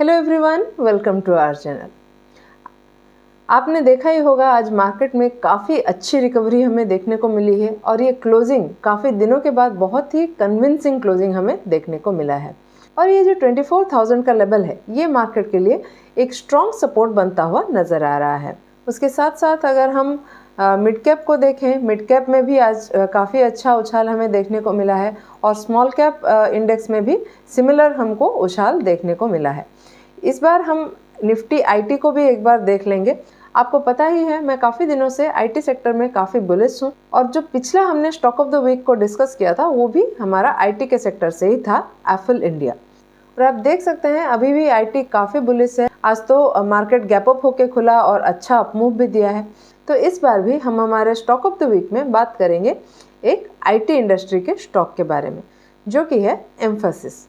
Hello everyone, welcome to our channel. आपने देखा ही होगा आज मार्केट में काफ़ी अच्छी रिकवरी हमें देखने को मिली है और ये क्लोजिंग काफ़ी दिनों के बाद बहुत ही कन्विंसिंग क्लोजिंग हमें देखने को मिला है। और ये जो 24,000 का लेवल है ये मार्केट के लिए एक स्ट्रॉन्ग सपोर्ट बनता हुआ नज़र आ रहा है। उसके साथ साथ अगर हम मिड कैप को देखें, मिड कैप में भी आज काफ़ी अच्छा उछाल हमें देखने को मिला है और स्मॉल कैप इंडेक्स में भी सिमिलर हमको उछाल देखने को मिला है। इस बार हम निफ्टी आईटी को भी एक बार देख लेंगे। आपको पता ही है मैं काफ़ी दिनों से आईटी सेक्टर में काफ़ी बुलिश हूँ और जो पिछला हमने स्टॉक ऑफ द वीक को डिस्कस किया था वो भी हमारा आईटी के सेक्टर से ही था, एफल इंडिया। और आप देख सकते हैं अभी भी आईटी काफ़ी बुलिश है। आज तो मार्केट गैप अप होके खुला और अच्छा अपमूव भी दिया है। तो इस बार भी हम हमारे स्टॉक ऑफ द वीक में बात करेंगे एक आईटी इंडस्ट्री के स्टॉक के बारे में, जो कि है एम्फेसिस।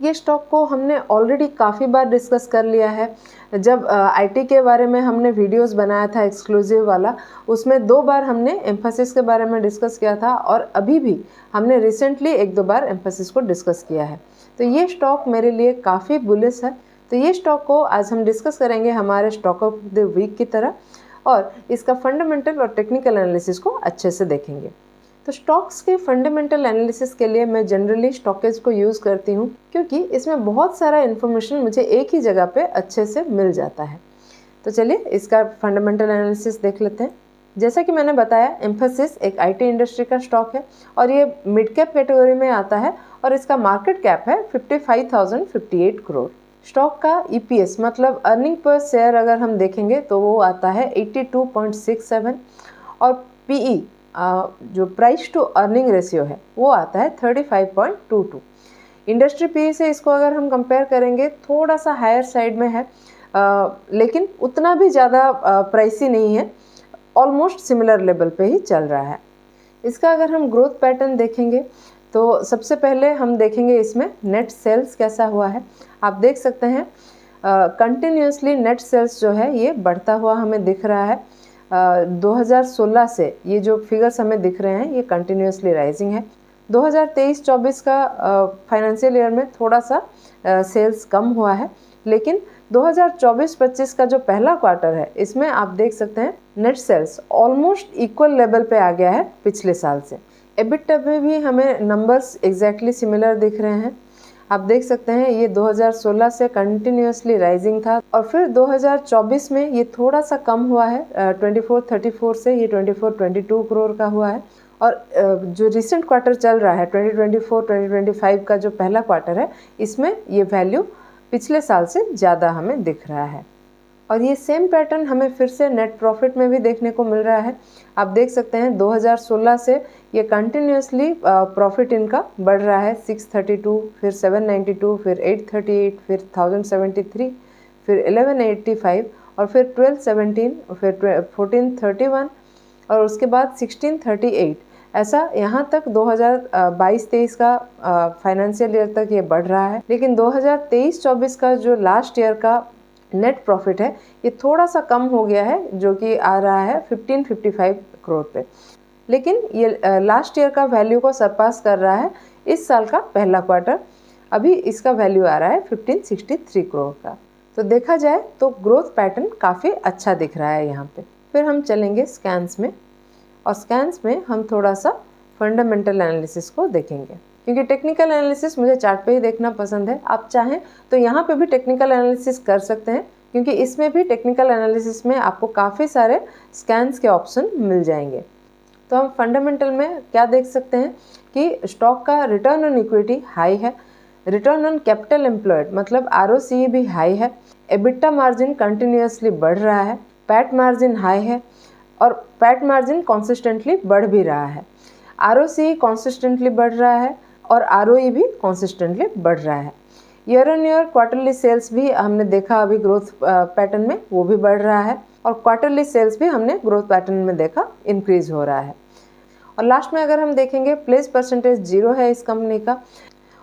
ये स्टॉक को हमने ऑलरेडी काफ़ी बार डिस्कस कर लिया है। जब आईटी के बारे में हमने वीडियोस बनाया था एक्सक्लूसिव वाला, उसमें 2 बार हमने एम्फेसिस के बारे में डिस्कस किया था और अभी भी हमने रिसेंटली 1-2 बार एम्फेसिस को डिस्कस किया है। तो ये स्टॉक मेरे लिए काफ़ी बुलिश है। तो ये स्टॉक को आज हम डिस्कस करेंगे हमारे स्टॉक ऑफ द वीक की तरह और इसका फंडामेंटल और टेक्निकल एनालिसिस को अच्छे से देखेंगे। तो स्टॉक्स के फंडामेंटल एनालिसिस के लिए मैं जनरली स्टॉकेज को यूज़ करती हूँ क्योंकि इसमें बहुत सारा इन्फॉर्मेशन मुझे एक ही जगह पे अच्छे से मिल जाता है। तो चलिए इसका फंडामेंटल एनालिसिस देख लेते हैं। जैसा कि मैंने बताया, एम्फेसिस एक आईटी इंडस्ट्री का स्टॉक है और ये मिड कैप कैटेगरी में आता है और इसका मार्केट कैप है 55,058 करोड़। स्टॉक का ईपीएस मतलब अर्निंग पर शेयर अगर हम देखेंगे तो वो आता है 82.67 और पीई जो प्राइस टू अर्निंग रेशियो है वो आता है 35.22। इंडस्ट्री पी से इसको अगर हम कंपेयर करेंगे थोड़ा सा हायर साइड में है, लेकिन उतना भी ज़्यादा प्राइसी नहीं है, ऑलमोस्ट सिमिलर लेवल पे ही चल रहा है। इसका अगर हम ग्रोथ पैटर्न देखेंगे तो सबसे पहले हम देखेंगे इसमें नेट सेल्स कैसा हुआ है। आप देख सकते हैं कंटिन्यूसली नेट सेल्स जो है ये बढ़ता हुआ हमें दिख रहा है। 2016 से ये जो फिगर्स हमें दिख रहे हैं ये कंटिन्यूसली राइजिंग है। 2023-24 का फाइनेंशियल ईयर में थोड़ा सा सेल्स कम हुआ है, लेकिन 2024-25 का जो पहला क्वार्टर है इसमें आप देख सकते हैं net sales almost equal level पे आ गया है पिछले साल से। एबिटा में भी हमें नंबर्स एग्जैक्टली सिमिलर दिख रहे हैं। आप देख सकते हैं ये 2016 से कंटिन्यूसली राइजिंग था और फिर 2024 में ये थोड़ा सा कम हुआ है, 2434 से ये 2422 करोड़ का हुआ है। और जो रिसेंट क्वार्टर चल रहा है 2024-2025 का जो पहला क्वार्टर है इसमें ये वैल्यू पिछले साल से ज़्यादा हमें दिख रहा है। और ये सेम पैटर्न हमें फिर से नेट प्रॉफिट में भी देखने को मिल रहा है। आप देख सकते हैं 2016 से ये कंटिन्यूसली प्रॉफिट इनका बढ़ रहा है, 632, फिर 792, फिर 838, फिर 1073, फिर 1185 और फिर 1217, फिर 1431 और उसके बाद 1638। ऐसा यहाँ तक 2022-23 का फाइनेंशियल ईयर तक ये बढ़ रहा है। लेकिन 2023-24 का जो लास्ट ईयर का नेट प्रॉफिट है ये थोड़ा सा कम हो गया है, जो कि आ रहा है 1555 करोड़ पे। लेकिन ये लास्ट ईयर का वैल्यू को सरपास कर रहा है इस साल का पहला क्वार्टर। अभी इसका वैल्यू आ रहा है 1563 करोड़ का। तो देखा जाए तो ग्रोथ पैटर्न काफ़ी अच्छा दिख रहा है यहाँ पे। फिर हम चलेंगे स्कैन्स में और स्कैन्स में हम थोड़ा सा फंडामेंटल एनालिसिस को देखेंगे क्योंकि टेक्निकल एनालिसिस मुझे चार्ट पे ही देखना पसंद है। आप चाहें तो यहाँ पे भी टेक्निकल एनालिसिस कर सकते हैं क्योंकि इसमें भी टेक्निकल एनालिसिस में आपको काफ़ी सारे स्कैन्स के ऑप्शन मिल जाएंगे। तो हम फंडामेंटल में क्या देख सकते हैं कि स्टॉक का रिटर्न ऑन इक्विटी हाई है, रिटर्न ऑन कैपिटल एम्प्लॉयड मतलब ROCE भी हाई है, एबिटा मार्जिन कंटिन्यूसली बढ़ रहा है, पैट मार्जिन हाई है और पैट मार्जिन कॉन्सिस्टेंटली बढ़ भी रहा है, ROCE कॉन्सिस्टेंटली बढ़ रहा है और ROE भी कॉन्सिस्टेंटली बढ़ रहा है। Year on year quarterly sales भी हमने देखा अभी ग्रोथ पैटर्न में, वो भी बढ़ रहा है और क्वार्टरली सेल्स भी हमने ग्रोथ पैटर्न में देखा इंक्रीज हो रहा है। और लास्ट में अगर हम देखेंगे प्लेस परसेंटेज 0 है इस कंपनी का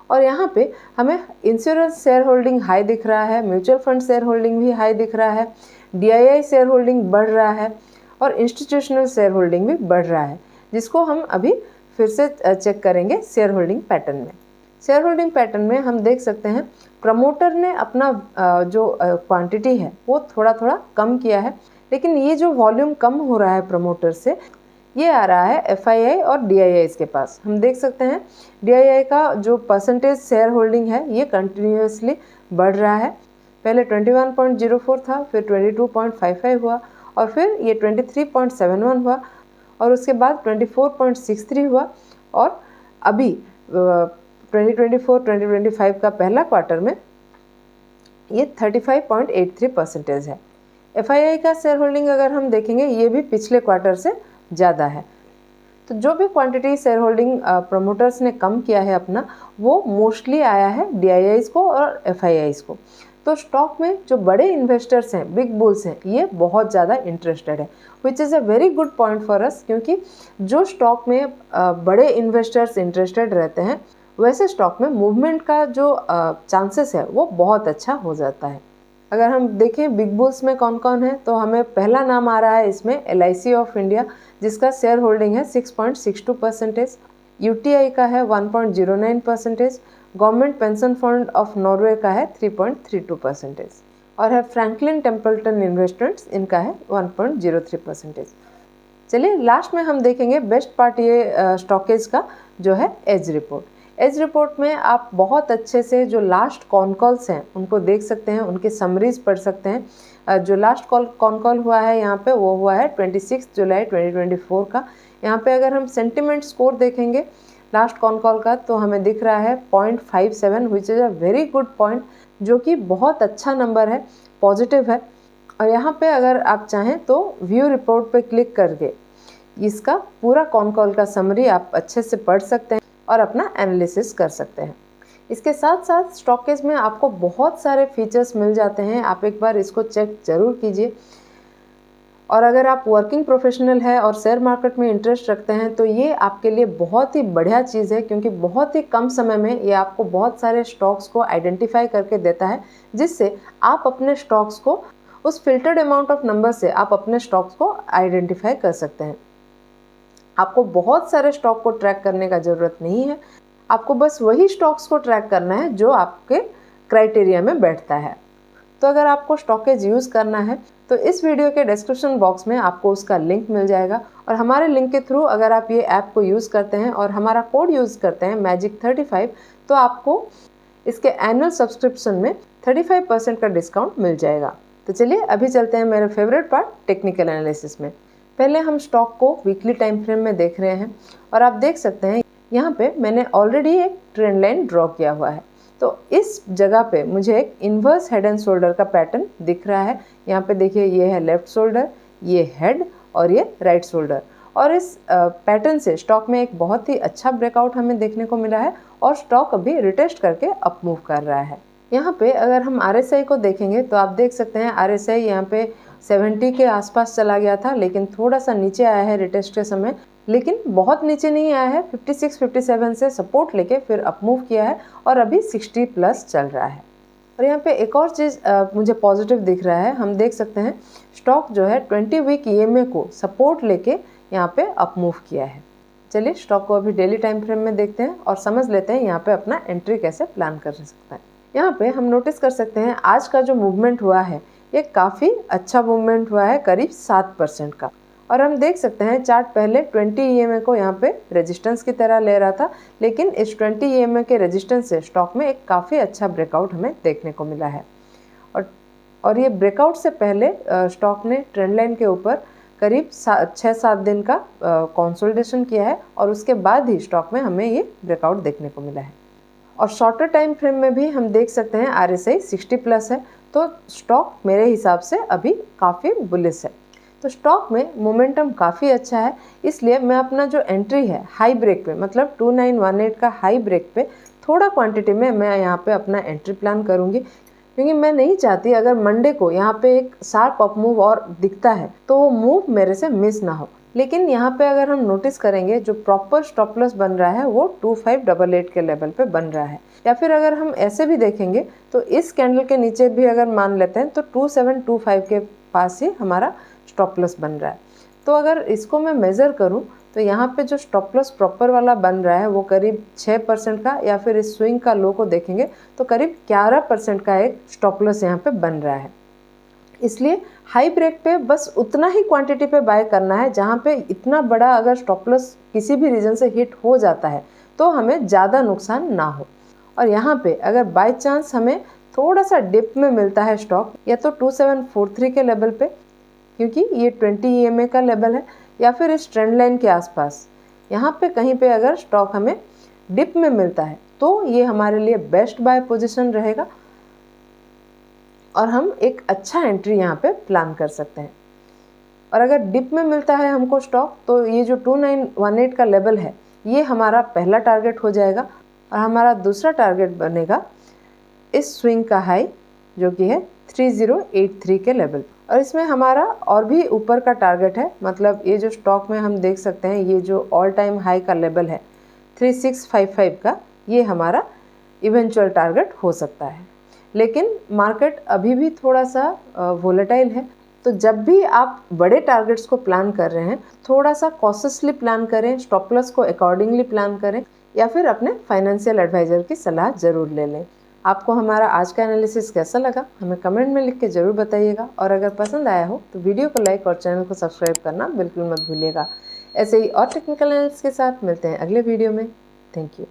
और यहाँ पे हमें इंश्योरेंस शेयर होल्डिंग हाई दिख रहा है, म्यूचुअल फंड शेयर होल्डिंग भी हाई दिख रहा है, DII शेयर होल्डिंग बढ़ रहा है और इंस्टीट्यूशनल शेयर होल्डिंग भी बढ़ रहा है, जिसको हम अभी फिर से चेक करेंगे शेयर होल्डिंग पैटर्न में। शेयर होल्डिंग पैटर्न में हम देख सकते हैं प्रमोटर ने अपना जो क्वांटिटी है वो थोड़ा थोड़ा कम किया है, लेकिन ये जो वॉल्यूम कम हो रहा है प्रमोटर से, ये आ रहा है FII और DIIs के पास। हम देख सकते हैं DII का जो परसेंटेज शेयर होल्डिंग है ये कंटिन्यूसली बढ़ रहा है। पहले 21.04 था, फिर 22.55 हुआ, और फिर ये 23.71 हुआ, और उसके बाद 24.63 हुआ, और अभी 2024-2025 का पहला क्वार्टर में ये 35.83% है। FII का शेयर होल्डिंग अगर हम देखेंगे ये भी पिछले क्वार्टर से ज़्यादा है। तो जो भी क्वांटिटी शेयर होल्डिंग प्रमोटर्स ने कम किया है अपना, वो मोस्टली आया है DIIs को और FIIs को। तो स्टॉक में जो बड़े इन्वेस्टर्स हैं, बिग बुल्स हैं, ये बहुत ज़्यादा इंटरेस्टेड है, which is a very good point for us, क्योंकि जो स्टॉक में बड़े इन्वेस्टर्स इंटरेस्टेड रहते हैं वैसे स्टॉक में मूवमेंट का जो चांसेस है वो बहुत अच्छा हो जाता है। अगर हम देखें बिग बुल्स में कौन कौन है, तो हमें पहला नाम आ रहा है इसमें LIC ऑफ इंडिया, जिसका शेयर होल्डिंग है 6.62%, UTI का है 1.09%, government pension fund of Norway का है 3.32%, और है फ्रैंकलिन टेम्पल्टन इन्वेस्टमेंट्स, इनका है 1.03%। चलिए लास्ट में हम देखेंगे बेस्ट पार्ट ये स्टॉकेज का जो है एज रिपोर्ट। एज रिपोर्ट में आप बहुत अच्छे से जो लास्ट कॉन कॉल्स हैं उनको देख सकते हैं, उनके समरीज पढ़ सकते हैं। जो लास्ट कॉन कॉल हुआ है यहाँ पे वो हुआ है 26 जुलाई 2024 का। यहाँ पे अगर हम सेंटिमेंट स्कोर देखेंगे लास्ट कॉन कॉल का, तो हमें दिख रहा है 0.57, which is a very good point, जो कि बहुत अच्छा नंबर है, पॉजिटिव है। और यहाँ पे अगर आप चाहें तो व्यू रिपोर्ट पे क्लिक करके इसका पूरा कॉन कॉल का समरी आप अच्छे से पढ़ सकते हैं और अपना एनालिसिस कर सकते हैं। इसके साथ साथ स्टॉकेज में आपको बहुत सारे फीचर्स मिल जाते हैं, आप एक बार इसको चेक ज़रूर कीजिए। और अगर आप वर्किंग प्रोफेशनल है और शेयर मार्केट में इंटरेस्ट रखते हैं तो ये आपके लिए बहुत ही बढ़िया चीज़ है, क्योंकि बहुत ही कम समय में ये आपको बहुत सारे स्टॉक्स को आइडेंटिफाई करके देता है, जिससे आप अपने स्टॉक्स को उस फिल्टर्ड अमाउंट ऑफ नंबर से आप अपने स्टॉक्स को आइडेंटिफाई कर सकते हैं। आपको बहुत सारे स्टॉक को ट्रैक करने का ज़रूरत नहीं है, आपको बस वही स्टॉक्स को ट्रैक करना है जो आपके क्राइटेरिया में बैठता है। तो अगर आपको स्टॉकेज यूज़ करना है तो इस वीडियो के डिस्क्रिप्शन बॉक्स में आपको उसका लिंक मिल जाएगा, और हमारे लिंक के थ्रू अगर आप ये ऐप को यूज़ करते हैं और हमारा कोड यूज़ करते हैं MAGIC35, तो आपको इसके एनुअल सब्सक्रिप्शन में 35% का डिस्काउंट मिल जाएगा। तो चलिए अभी चलते हैं मेरे फेवरेट पार्ट टेक्निकल एनालिसिस में। पहले हम स्टॉक को वीकली टाइम फ्रेम में देख रहे हैं, और आप देख सकते हैं यहाँ पे मैंने ऑलरेडी एक ट्रेंड लाइन ड्रॉ किया हुआ है। तो इस जगह पे मुझे एक इन्वर्स हेड एंड शोल्डर का पैटर्न दिख रहा है। यहाँ पे देखिए ये है लेफ्ट शोल्डर, ये हेड और ये राइट शोल्डर, और इस पैटर्न से स्टॉक में एक बहुत ही अच्छा ब्रेकआउट हमें देखने को मिला है, और स्टॉक अभी रिटेस्ट करके अप मूव कर रहा है। यहाँ पे अगर हम RSI को देखेंगे तो आप देख सकते हैं RSI यहाँ पे 70 के आसपास चला गया था, लेकिन थोड़ा सा नीचे आया है रिटेस्ट के समय, लेकिन बहुत नीचे नहीं आया है। 56-57 से सपोर्ट लेके फिर अप मूव किया है और अभी 60 प्लस चल रहा है। और यहाँ पे एक और चीज़ मुझे पॉजिटिव दिख रहा है, हम देख सकते हैं स्टॉक जो है 20 वीक EMA को सपोर्ट लेके यहाँ पे अप मूव किया है। चलिए स्टॉक को अभी डेली टाइम फ्रेम में देखते हैं और समझ लेते हैं यहाँ पे अपना एंट्री कैसे प्लान कर सकते हैं। यहाँ पे हम नोटिस कर सकते हैं आज का जो मूवमेंट हुआ है ये काफ़ी अच्छा मूवमेंट हुआ है, करीब 7% का। और हम देख सकते हैं चार्ट पहले 20 EMA को यहाँ पे रेजिस्टेंस की तरह ले रहा था, लेकिन इस 20 EMA के रेजिस्टेंस से स्टॉक में एक काफ़ी अच्छा ब्रेकआउट हमें देखने को मिला है। और ये ब्रेकआउट से पहले स्टॉक ने ट्रेंड लाइन के ऊपर करीब 6-7 दिन का कंसोलिडेशन किया है, और उसके बाद ही स्टॉक में हमें ये ब्रेकआउट देखने को मिला है। और शॉर्टर टाइम फ्रेम में भी हम देख सकते हैं RSI 60 प्लस है, तो स्टॉक मेरे हिसाब से अभी काफ़ी बुलिश है। तो स्टॉक में मोमेंटम काफ़ी अच्छा है, इसलिए मैं अपना जो एंट्री है हाई ब्रेक पे, मतलब 2918 का हाई ब्रेक पे थोड़ा क्वांटिटी में मैं यहाँ पे अपना एंट्री प्लान करूँगी, क्योंकि मैं नहीं चाहती अगर मंडे को यहाँ पे एक शार्प अप मूव और दिखता है तो वो मूव मेरे से मिस ना हो। लेकिन यहाँ पे अगर हम नोटिस करेंगे जो प्रॉपर स्टॉप लॉस बन रहा है वो 2588 के लेवल पे बन रहा है, या फिर अगर हम ऐसे भी देखेंगे तो इस कैंडल के नीचे भी अगर मान लेते हैं तो 2725 के पास ही हमारा स्टॉप लॉस बन रहा है। तो अगर इसको मैं मेज़र करूं तो यहाँ पे जो स्टॉप लॉस प्रॉपर वाला बन रहा है वो करीब 6% का, या फिर इस स्विंग का लो को देखेंगे तो करीब 11% का एक स्टॉप लॉस यहाँ पे बन रहा है। इसलिए हाई ब्रेक पे बस उतना ही क्वांटिटी पे बाय करना है जहाँ पे इतना बड़ा अगर स्टॉप लॉस किसी भी रीज़न से हिट हो जाता है तो हमें ज़्यादा नुकसान ना हो। और यहाँ पे अगर बाय चांस हमें थोड़ा सा डिप में मिलता है स्टॉक, या तो 2743 के लेवल पे, क्योंकि ये 20 EMA का लेवल है, या फिर इस ट्रेंड लाइन के आसपास, यहाँ पे कहीं पे अगर स्टॉक हमें डिप में मिलता है तो ये हमारे लिए बेस्ट बाय पोजीशन रहेगा और हम एक अच्छा एंट्री यहाँ पे प्लान कर सकते हैं। और अगर डिप में मिलता है हमको स्टॉक तो ये जो 2918 का लेवल है ये हमारा पहला टारगेट हो जाएगा, और हमारा दूसरा टारगेट बनेगा इस स्विंग का हाई जो कि है 3083 के लेवल। और इसमें हमारा और भी ऊपर का टारगेट है, मतलब ये जो स्टॉक में हम देख सकते हैं ये जो ऑल टाइम हाई का लेवल है 3655 का, ये हमारा इवेंचुअल टारगेट हो सकता है। लेकिन मार्केट अभी भी थोड़ा सा वोलेटाइल है, तो जब भी आप बड़े टारगेट्स को प्लान कर रहे हैं थोड़ा सा कॉशियसली प्लान करें, स्टॉप लॉस को अकॉर्डिंगली प्लान करें, या फिर अपने फाइनेंशियल एडवाइज़र की सलाह ज़रूर ले लें। आपको हमारा आज का एनालिसिस कैसा लगा हमें कमेंट में लिख के ज़रूर बताइएगा, और अगर पसंद आया हो तो वीडियो को लाइक और चैनल को सब्सक्राइब करना बिल्कुल मत भूलिएगा। ऐसे ही और टेक्निकल एनालिसिस के साथ मिलते हैं अगले वीडियो में। Thank you.